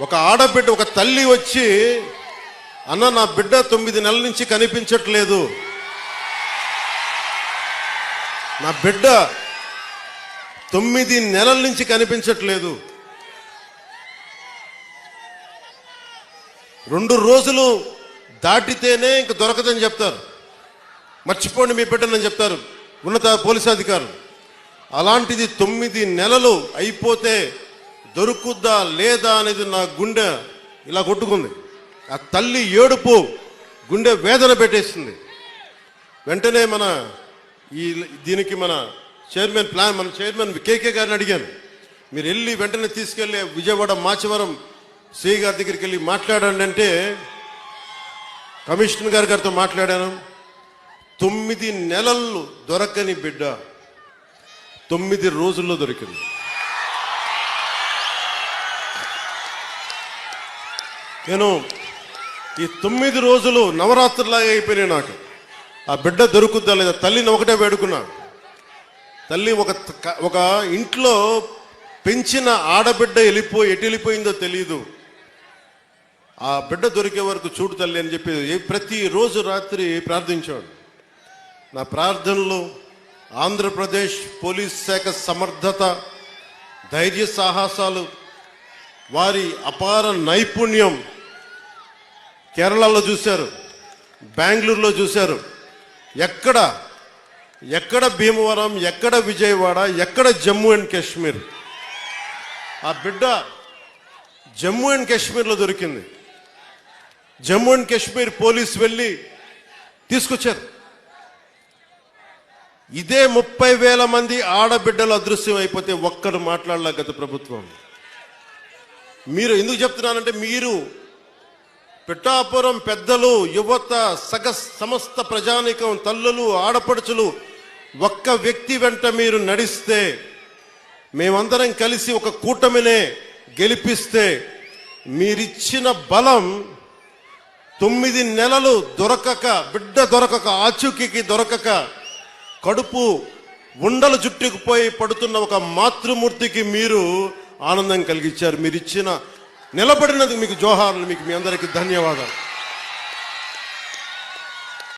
ఒక ఆడబిడ్డ, ఒక తల్లి వచ్చి, అన్న నా బిడ్డ 9 నెలల నుంచి కనిపించట్లేదు, నా బిడ్డ 9 నెలల నుంచి కనిపించట్లేదు, 2 రోజులు దాటితేనే ఇంక దొరకదని చెప్తారు, మర్చిపోండి మీ బిడ్డనని చెప్తారు ఉన్నత పోలీసు అధికారులు. అలాంటిది 9 నెలలు అయిపోతే దొరుకుద్దా లేదా అనేది నా గుండె ఇలా కొట్టుకుంది. ఆ తల్లి ఏడుపు గుండె వేదన పెట్టేస్తుంది. వెంటనే దీనికి మన చైర్మన్ కేకే గారిని అడిగాను, మీరు వెళ్ళి వెంటనే తీసుకెళ్ళి విజయవాడ మాచవరం శ్రీ గారి దగ్గరికి వెళ్ళి మాట్లాడండి అంటే కమిషనర్ గారితో మాట్లాడాను. 9 నెలలు దొరకని బిడ్డ 9 రోజుల్లో దొరికింది. నేను ఈ 9 రోజులు నవరాత్రులాగా అయిపోయినాయి నాకు. ఆ బిడ్డ దొరుకుద్దా లేదా తల్లిని ఒకటే వేడుకున్నా. తల్లి ఒక ఇంట్లో పెంచిన ఆడబిడ్డ ఎటు వెళ్ళిపోయిందో తెలియదు, ఆ బిడ్డ దొరికే వరకు చూడు తల్లి అని చెప్పి ప్రతిరోజు రాత్రి ప్రార్థించాడు. నా ప్రార్థనలు ఆంధ్రప్రదేశ్ పోలీస్ శాఖ సమర్థత, ధైర్య సాహసాలు, వారి అపార నైపుణ్యం కేరళలో చూశారు, బెంగళూరులో చూశారు. ఎక్కడ భీమవరం, ఎక్కడ విజయవాడ, ఎక్కడ జమ్మూ అండ్ కాశ్మీర్. ఆ బిడ్డ జమ్మూ అండ్ కాశ్మీర్లో దొరికింది. జమ్మూ అండ్ కాశ్మీర్ పోలీసు వెళ్ళి తీసుకొచ్చారు. ఇదే 30,000 మంది ఆడబిడ్డలు అదృశ్యం అయిపోతే ఒక్కరు మాట్లాడలే గత ప్రభుత్వం. మీరు ఎందుకు చెప్తున్నానంటే, మీరు పిఠాపురం పెద్దలు, యువత, సమస్త ప్రజానీకం, తల్లులు, ఆడపడుచులు ఒక్క వ్యక్తి వెంట మీరు నడిస్తే, మేమందరం కలిసి ఒక కూటమినే గెలిపిస్తే, మీరిచ్చిన బలం 9 నెలలు దొరకక, బిడ్డ దొరకక, ఆచూకీకి దొరకక, కడుపు ఉండలు జుట్టుకుపోయి పడుతున్న ఒక మాతృమూర్తికి మీరు ఆనందం కలిగించారు. మీరు నిలబడినందుకు మీకు జోహార్లు, మీకు మీ అందరికీ ధన్యవాదాలు.